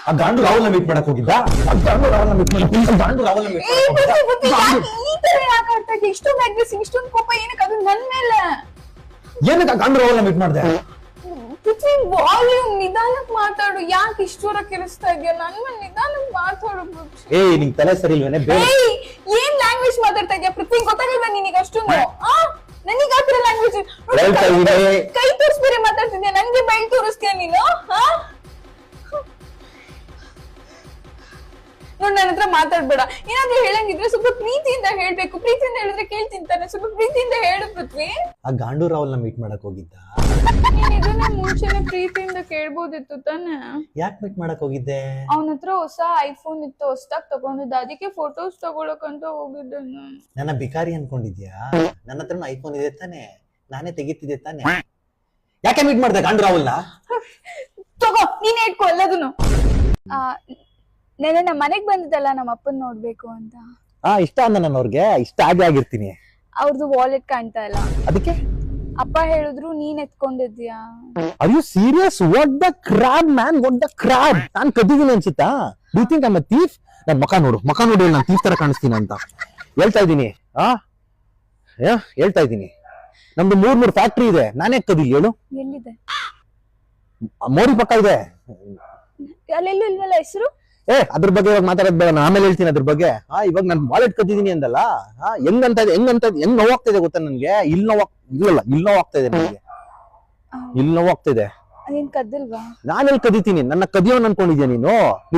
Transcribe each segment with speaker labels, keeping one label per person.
Speaker 1: ಆ ಗಾಂಡು ರಾಹುಲ್ನ ಮೀಟ್ ಮಾಡಕ್ ಹೋಗಿದ್ದ
Speaker 2: ಇಷ್ಟೊಂದು ಅಗ್ರೆಸಿವ್ ಇಷ್ಟೊಂದು ಕೋಪ ಏನಕ್ಕೆ ಅದು ನನ್ ಮೇಲೆ
Speaker 1: ಏನಕ್ಕೆ ಆ ಗಾಂಡು ರಾಹುಲ್ನ ಮೀಟ್ ಮಾಡ್ದೆ
Speaker 2: ವಾಲ್ಯೂಮ್ ನಿಧಾನಕ್ ಮಾತಾಡು ಯಾಕೆ ಇಷ್ಟೂರ ಕೆಲಿಸ್ತಾ ಇದೆಯಾ ನನ್ ಮೇಲೆ ನಿಧಾನಕ್ ಮಾತಾಡು
Speaker 1: ಏಯ್ ನಿಂಗ್ ತಲೆ ಸರಿ ಇಲ್ವೇನೆ
Speaker 2: ಏನ್ ಲ್ಯಾಂಗ್ವೇಜ್ ಮಾತಾಡ್ತಾ ಇದೆಯಾ ಪೃಥ್ವಿ ಗೊತ್ತಾಗಿಲ್ವಾ ನಿನಗೆ ಅಷ್ಟೊಂದು ನನಗೆ ಆ ತರ ಲ್ಯಾಂಗ್ವೇಜ್ ಕೈ ತೋರಿಸ್ ಬೇರೆ ಮಾತಾಡ್ತಿದ್ಯಾ ನನ್ಗೆ ಬೈಲ್ ತೋರಿಸ್ತೀಯ ನೀನು ನೋಡ್ ನನ್ನ ಹತ್ರ ಮಾತಾಡ್ಬೇಡ ಏನಾದ್ರೂ ಹೇಳಂಗಿದ್ರೆ ಸ್ವಲ್ಪ ಪ್ರೀತಿಯಿಂದ ಹೇಳ್ಬೇಕು ಪ್ರೀತಿಯಿಂದ ಹೇಳಿದ್ರೆ ಕೇಳ್ತಿಂತಾನೆ ಸ್ವಲ್ಪ ಪ್ರೀತಿಯಿಂದ ಹೇಳು ಪೃಥ್ವಿ
Speaker 1: ಆ ಗಾಂಡು ರಾಹುಲ್ನ ಮೀಟ್ ಮಾಡಕ್ ಹೋಗಿದ್ದ
Speaker 2: ನೀನ್ ಇದನ್ನ ಮುಂಚೆನೆ ಪ್ರೀತಿಯಿಂದ ಕೇಳ್ಬೋದಿತ್ತು ತಾನೆ
Speaker 1: ಯಾಕೆ ಮೀಟ್ ಮಾಡಕ್ ಹೋಗಿದ್ದೆ
Speaker 2: ಅವನ ಹತ್ರ ಹೊಸ ಐಫೋನ್ ಇತ್ತು ಹೊಸದಾಗ್ ತಗೊಂಡಿದ್ದ ಅದಕ್ಕೆ ಫೋಟೋಸ್ ತಗೊಳಕಂತ ಹೋಗಿದ್ದೆ
Speaker 1: ನನ್ನ ಬಿಕಾರಿ ಅನ್ಕೊಂಡಿದ್ಯಾ ನನ್ನ ಹತ್ರ ಐಫೋನ್ ಇದೆ ತಾನೆ ನಾನೇ ತೆಗಿತಿದ್ದೆ ತಾನೆ ಯಾಕೆ ಮೀಟ್ ಮಾಡ್ದೆ ಗಾಂಡು ರಾಹುಲ್ನ
Speaker 2: ತಗೋ ನೀನೇ ಇಟ್ಕೊ ಎಲ್ಲದನ್ನು ನೆನೆ ನಮ್ಮ ಮನೆಗ್ ಬಂದಿದ್ದಲ್ಲ ನಮ್ಮ ಅಪ್ಪನ್ ನೋಡ್ಬೇಕು ಅಂತ
Speaker 1: ಇಷ್ಟ ಅಂದ ನಾನು ಅವ್ರಿಗೆ ಇಷ್ಟ ಆಗಿರ್ತೀನಿ
Speaker 2: ಅವ್ರದ್ದು ವಾಲೆಟ್ ಕಾಣ್ತಾ ಇಲ್ಲ
Speaker 1: ಅದಕ್ಕೆ
Speaker 2: ಅಪ್ಪ ಹೇಳಿದ್ರು ನೀನ್ ಎತ್ಕೊಂಡಿದ್ಯಾ
Speaker 1: are you serious what the crab man what the crab ನಾನ್ ಕದ್ದಿದ್ದೀನಿ ಅನ್ಸುತ್ತಾ do you think I am a thief ನನ್ ಮುಖ ನೋಡು ನಾನು ಥೀಫ್ ತರ ಕಾಣಿಸ್ತೀನಿ ಅಂತ ಹೇಳ್ತಾ ಇದ್ದೀನಿ ಹೇಳ್ತಾ ಇದ್ದೀನಿ ನಮ್ದು 3 ಫ್ಯಾಕ್ಟ್ರಿ ಇದೆ ನಾನೇ ಕದಿಲ್ಲ ಹೇಳು
Speaker 2: ಎಲ್ಲಿದೆ
Speaker 1: ಮೋರಿ ಪಕ್ಕ ಇದೆ
Speaker 2: ಅಲ್ಲೆಲ್ಲೂ ಇಲ್ವಲ್ಲ ಹೆಸರು
Speaker 1: ಅದ್ರ ಬಗ್ಗೆ ಇವಾಗ ಮಾತಾಡೋದ್ ಬೇಡ ನಾನು ಆಮೇಲೆ ಹೇಳ್ತೀನಿ ಅದ್ರ ಬಗ್ಗೆ ಇವಾಗ ನಾನು ವಾಲೆಟ್ ಕದ್ದಿದ್ದೀನಿ ಅಂದಲ್ಲ ಹೆಂಗ್ ನೋವಾಗ್ತಾ ಇದೆ ಗೊತ್ತಾ ನನ್ಗೆ ಇಲ್ಲಿ ನೋವಾಗ್ತಾ ಇದೆ ನನಗೆ ಇಲ್ಲಿ ನೋವಾಗ್ತಾ ಇದೆ
Speaker 2: ನೀನ್ ಕದ್ದಿಲ್ವಾ
Speaker 1: ನಾನೆಲ್ಲಿ ಕದಿತೀನಿ ನನ್ನ ಕದಿಯೋನ್ ಅನ್ಕೊಂಡಿದ್ಯಾ ನೀನು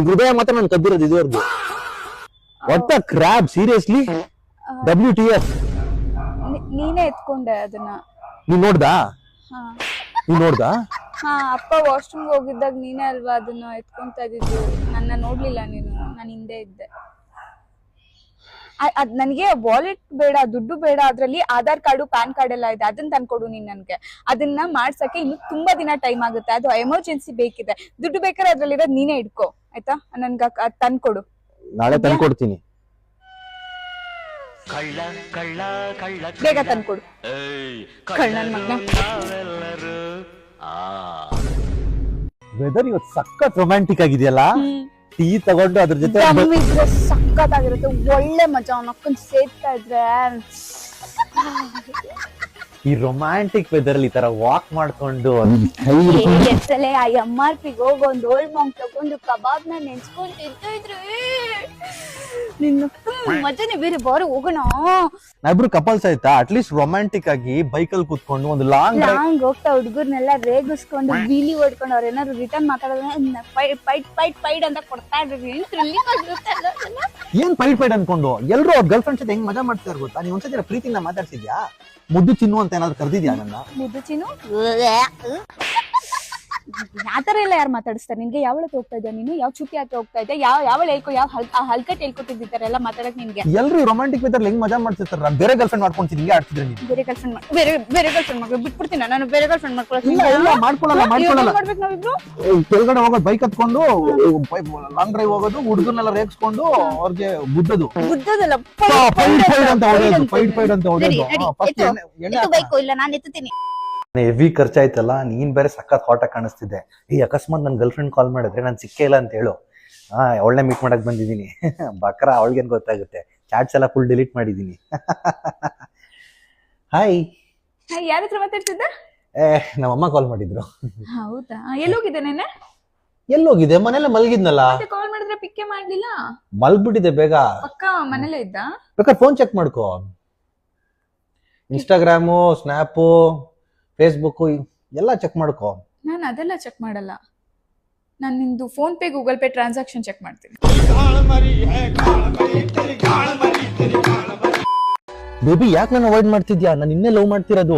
Speaker 1: ಹೃದಯ ಮಾತ್ರ ನಾನು ಕದ್ದಿರೋದು ಇದುವರೆಗೂ what a crab seriously WTF
Speaker 2: ನೀನೇ ಎತ್ಕೊಂಡೆ ಅದನ್ನ
Speaker 1: ನೀನ್ ನೋಡ್ದಾ
Speaker 2: ಅಪ್ಪ ವಾಶ್ರೂಮ್ ಹೋಗಿದ್ದಾಗ ನೀನೇ ಅಲ್ವಾ ಅದನ್ನ ಎತ್ಕೊಂತ ಇದ್ದಿದ್ದು ನನ್ನ ನೋಡ್ಲಿಲ್ಲ ನೀನು ನಾನು ಹಿಂದೆ ಇದ್ದೆ ಅದ್ ನನಗೆ ವಾಲೆಟ್ ಬೇಡ ದುಡ್ಡು ಬೇಡ ಅದ್ರಲ್ಲಿ ಆಧಾರ್ ಕಾರ್ಡು ಪ್ಯಾನ್ ಕಾರ್ಡ್ ಎಲ್ಲ ಇದೆ ಅದನ್ನ ತಂದ್ಕೊಡು ನೀನ್ ನನ್ಗೆ ಅದನ್ನ ಮಾಡ್ಸಕ್ಕೆ ಇನ್ನು ತುಂಬಾ ದಿನ ಟೈಮ್ ಆಗುತ್ತೆ ಅದು ಎಮರ್ಜೆನ್ಸಿ ಬೇಕಿದೆ ದುಡ್ಡು ಬೇಕಾದ್ರೆ ಅದ್ರಲ್ಲಿರೋದ್ ನೀನೇ ಇಟ್ಕೋ ಆಯ್ತಾ ನನ್ಗ ತಂದ್ಕೊಡು
Speaker 1: ನಾಳೆ ತಂದ್ಕೊಡ್ತೀನಿ
Speaker 2: ಬೇಗ ತಂದ್ಕೊಡು ಕಳ್ಳನ್ ಮಗನ
Speaker 1: ವೆದರ್ ಇವತ್ತು ಸಖತ್ ರೊಮ್ಯಾಂಟಿಕ್ ಆಗಿದೆಯಲ್ಲ ಟೀ ತಗೊಂಡು ಅದ್ರ ಜೊತೆ
Speaker 2: ಸಖತ್ತಾಗಿರುತ್ತೆ ಒಳ್ಳೆ ಮಜಾ ಅವನಕ್ಕನ್ ಸೇರ್ತಾ ಇದ್ರೆ
Speaker 1: ಈ ರೊಮ್ಯಾಂಟಿಕ್ ವೆದರ್ ಅಲ್ಲಿ ಈ ತರ ವಾಕ್ ಮಾಡ್ಕೊಂಡು
Speaker 2: ಎಷ್ಟಲೇ ಆ MRP ಹೋಗಿ ಒಂದ್ ಓಲ್ಡ್ ಮಾಂಗ್ ತಗೊಂಡು ಕಬಾಬ್ ನ ನೆನ್ಸ್ಕೊಂಡ್ ತಿಂತಿದ್ರು ನಿನ್ನ ಮಜಾನೆ ಬೇರೆ ಬಾರಿ ಹೋಗೋಣ
Speaker 1: ನಾವಿಬ್ರು ಕಪಲ್ಸ್ ಆಯ್ತಾ ಅಟ್ಲೀಸ್ಟ್ ರೊಮ್ಯಾಂಟಿಕ್ ಆಗಿ ಬೈಕಲ್ಲಿ ಕೂತ್ಕೊಂಡು ಒಂದು ಲಾಂಗ್
Speaker 2: ಹೋಗ್ತಾ ಹುಡುಗರ್ನೆಲ್ಲ ರೇಗಿಸ್ಕೊಂಡು ಬೀಲಿ ಹೊಡ್ಕೊಂಡು ಅವ್ರ ಏನಾದ್ರು ರಿಟರ್ನ್ ಮಾತಾಡೋದ್ರೆ ಪೈಟ್ ಅಂತ ಕೊಡ್ತಾ ಇದ್ರಿ
Speaker 1: ಏನ್ ಪೈಟ್ ಅನ್ಕೊಂಡು ಎಲ್ರು ಅವ್ರ ಗರ್ಲ್ ಫ್ರೆಂಡ್ಸ್ ಜೊತೆ ಹೆಂಗ್ ಮಜಾ ಮಾಡ್ತಾರೆ ಗೊತ್ತಾ ನೀವ್ ಒಂದ್ಸತಿ ಪ್ರೀತಿನ ಮಾತಾಡ್ಸಿದ್ಯಾ ಮುದ್ದು ಚಿನ್ನು ಅಂತ ಏನಾದ್ರು ಕರ್ದಿದ್ಯಾ ನನ್ನ
Speaker 2: ಮುದ್ದು ಚಿನ್ನು ಆತರ ಎಲ್ಲ ಯಾರು ಮಾತಾಡಿಸ್ತಾರೆ ನಿನ್ಗೆ ಯಾವಳ ಹೋಗ್ತಾ ಇದ್ಯಾ ನೀನು ಯಾವ ಚುಟ್ಟಿ ಹತ್ರ ಹೋಗ್ತಾ ಇದ್ಯಾ ಯಾವಳ ಹೇಳ್ಕೊ ಯಾವ ಹಲ್ಕಟ್ ಹೇಳ್ಕೊತಿದ್ದಾರೆ ಎಲ್ಲ ಮಾತಾಡಕ್ ನಿನ್ಗೆ
Speaker 1: ಎಲ್ರು ರೊಮ್ಯಾಂಟಿಕ್ ವೆದರ್ ಹೆಂಗ್ ಮಜಾ ಮಾಡ್ತಿರ್ತಾರ ಬೇರೆ ಗರ್ಲ್ ಫ್ರೆಂಡ್ ಮಾಡ್ಕೊಂತೀನಿ ಹಿಂಗೆ ಆಡ್ತಿದ್ರೆ ನೀವು
Speaker 2: ಬೇರೆ ಗರ್ಲ್ ಫ್ರೆಂಡ್ ಮಾಡ್ಕೊ ಬಿಟ್ಬಿಡ್ತೀನಿ ನಾನು ಬೇರೆ ಗರ್ಲ್ ಫ್ರೆಂಡ್
Speaker 1: ಮಾಡ್ಕೊಳ್ಳಲ್ಲ
Speaker 2: ಮಾಡ್ಬೇಕು ನಾವಿಬ್ರು
Speaker 1: ಕೆಳಗಡೆ ಹೋಗೋದು ಬೈಕ್ ಹತ್ಕೊಂಡು ಲಾಂಗ್ ಡ್ರೈವ್ ಹೋಗೋದು ಹುಡುಗರ್ನೆಲ್ಲ ರೇಗಿಸ್ಕೊಂಡು ಅವ್ರಿಗೆ
Speaker 2: ಬುದ್ಧದಲ್ಲ
Speaker 1: ಫೈಟ್ ಅಂತ
Speaker 2: ಬೈಕು ಇಲ್ಲ ನಾನು ಎತ್ತುತ್ತೀನಿ
Speaker 1: ಹೆವಿ ಖರ್ಚಾಯ್ತಲ್ಲ ನೀನ್ ಬೇರೆ ಸಖತ್ ಹಾಟ್ ಆಗಿ ಕಾಣಿಸ್ತಿದ್ದೆ ಈ ಅಕಸ್ಮಾತ್ ನನ್ ಗರ್ಲ್ ಫ್ರೆಂಡ್ ಕಾಲ್ ಮಾಡಿದ್ರೆ ನಾನು ಸಿಕ್ಕೇ ಇಲ್ಲ ಅಂತ ಹೇಳು ಅವಳನ್ನೇ ಮೀಟ್ ಮಾಡಕ್ ಬಂದಿದ್ದೀನಿ ಬಕ್ರ ಅವಳಿಗೇನ್ ಗೊತ್ತಾಗುತ್ತೆ ಚಾಟ್ಸ್ ಎಲ್ಲ ಫುಲ್ ಡಿಲೀಟ್ ಮಾಡಿದೀನಿ ಹಾಯ್
Speaker 2: ಯಾರ ಹತ್ರ ಮಾತಾಡ್ತಿದ್ದ
Speaker 1: ನಮ್ಮಮ್ಮ ಕಾಲ್ ಮಾಡಿದ್ರು
Speaker 2: ಹೌದಾ ಎಲ್ಲೋಗಿದ್ದೆ ನೆನೆ
Speaker 1: ಎಲ್ಲೋಗಿದೆ ಮನೇಲೆ ಮಲ್ಗಿದ್ನಲ್ಲ
Speaker 2: ಕಾಲ್ ಮಾಡಿದ್ರೆ ಪಿಕ್ಕೆ ಮಾಡ್ಲಿಲ್ಲ
Speaker 1: ಮಲ್ಗ್ಬಿಟ್ಟಿದೆ ಬೇಗ
Speaker 2: ಪಕ್ಕ ಮನೇಲೆ ಇದ್ದ
Speaker 1: ಬೇಕಾದ್ರೆ ಫೋನ್ ಚೆಕ್ ಮಾಡ್ಕೋ ಇನ್ಸ್ಟಾಗ್ರಾಮು ಸ್ನ್ಯಾಪು ಫೇಸ್ಬುಕ್ ಎಲ್ಲ ಚೆಕ್ ಮಾಡ್ಕೋ
Speaker 2: ನಾನು ಅದೆಲ್ಲ ಚೆಕ್ ಮಾಡಲ್ಲ ನಾನು ನಿಂದು PhonePe Google Pay transaction check ಮಾಡ್ತೀನಿ
Speaker 1: ಬೇಬಿ ಯಾಕೆ ನಾನು ಅವಾಯ್ಡ್ ಮಾಡ್ತಿದ್ಯಾ ನಾನು ಇನ್ನೇ ಲವ್ ಮಾಡ್ತಿರೋದು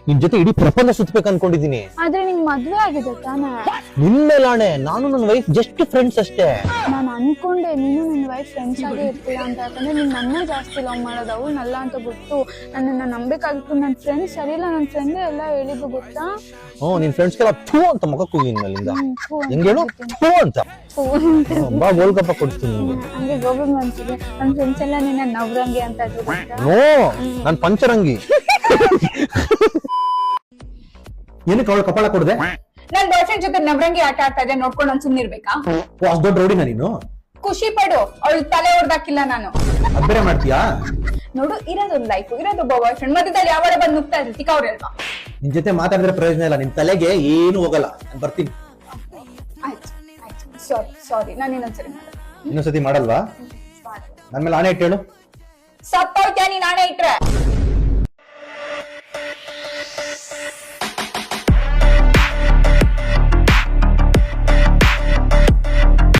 Speaker 1: ನಿನ್ ಜೊತೆ ಇಡೀ ಪ್ರಪಂಚ ಸುತ್ತಬೇಕು ಅನ್ಕೊಂಡಿದೀನಿ
Speaker 2: ಆದ್ರೆ ನಿಂಗ್ ಮದ್ವೆ ಆಗಿದೆ ತಾನೇ
Speaker 1: ನಿನ್ಮೇಲಾಣೆ ನಾನು ನನ್ನ ವೈಫ್ ಜಸ್ಟ್ ಫ್ರೆಂಡ್ಸ್ ಅಷ್ಟೇ
Speaker 2: ನಾನು ಅನ್ಕೊಂಡೆ ನೀನು ನಿನ್ ವೈಫ್ ಫ್ರೆಂಡ್ಸ್ ಆಗೇ ಇರ್ತೀಯ ಅಂತ ಯಾಕಂದ್ರೆ ನೀನ್ ನನ್ನ ಜಾಸ್ತಿ ಲವ್ ಮಾಡೋದು ಅವಳನ್ನಲ್ಲ ಅಂತ ಗೊತ್ತು ನನ್ನನ್ನ ನಂಬೇಕಾಗಿತ್ತು ನನ್ನ ಫ್ರೆಂಡ್ ಸರಿ ಇಲ್ಲ ನನ್ನ ಫ್ರೆಂಡ್ ಎಲ್ಲ ಹೇಳಿದ್ದು ಗೊತ್ತಾ
Speaker 1: ನಿನ್ ಫ್ರೆಂಡ್ಸ್ಗೆಲ್ಲ ಥೂ ಅಂತ ಮುಖಕ್ಕೆ ಹೋಗಿ ಮೇಲಿಂದ ಹೆಂಗ್ ಹೇಳು ಥೂ ಅಂತ ಬಾ ಗೋಲ್ಡ್ ಕಪ್ಪ ಕೊಡ್ತೀನಿ
Speaker 2: ಹಂಗೆ ಗೋಬಿ ಮನ್ಸಿಗೆ ನನ್ನ ಫ್ರೆಂಡ್ಸ್ ಎಲ್ಲ ನಿನ್ನ ನವ್ರಂಗಿ ಅಂತ
Speaker 1: ನೋ ನಾನ್ ಪಂಚರಂಗಿ ಏನಕ್ಕೆ ಅವಳು ಕಪಾಳ ಕೊಡದೆ
Speaker 2: ನನ್ ಬಾಯ್ ಫ್ರೆಂಡ್ ಜೊತೆ ನವರಂಗಿ ಆಟ ಆಡ್ತಾ ಇದ್ರೆ ನೋಡ್ಕೊಂಡು ನಾನು ಸುಮ್ನಿರ್ಬೇಕಾ?
Speaker 1: ಅಷ್ಟ್ ದೊಡ್ಡ ರೌಡಿನ ನೀನು?
Speaker 2: ಖುಷಿ ಪಡು, ಅವಳು ತಲೆ ಹೊಡ್ದಾಕಿಲ್ಲ ನಾನು.
Speaker 1: ಅದ್ ಬೇರೆ ಮಾಡ್ತೀಯಾ?
Speaker 2: ನೋಡು, ಇರೋದೊಂದು ಲೈಫ್, ಇರೋದೊಬ್ಬ ಬಾಯ್ ಫ್ರೆಂಡ್, ಮಧ್ಯದಲ್ಲಿ ಯಾವಾಗ ಬಂದು ನುಗ್ತಾ ಇದ್ರು ತಿಕ್ಕವ್ರಲ್ವಾ?
Speaker 1: ನಿನ್ ಜೊತೆ ಮಾತಾಡಿದ್ರೆ ಪ್ರಯೋಜನ ಇಲ್ಲ, ನಿನ್ ತಲೆಗೆ ಏನು ಹೋಗಲ್ಲ. ನಾನ್ ಬರ್ತೀನಿ.
Speaker 2: ಆಯ್ತು ಆಯ್ತು, ಸಾರಿ ನಾನು ಇನ್ನೊಂದ್ಸರಿ ಮಾಡೋದು.
Speaker 1: ಇನ್ನೊಂದ್ಸತಿ ಮಾಡಲ್ವಾ? ನನ್ ಮೇಲೆ ಆಣೆ ಇಟ್ಟು ಹೇಳು.
Speaker 2: ಸತ್ತೋಯ್ತಾ ನೀನ್ ನಾನೇ ಇಟ್ರೆ?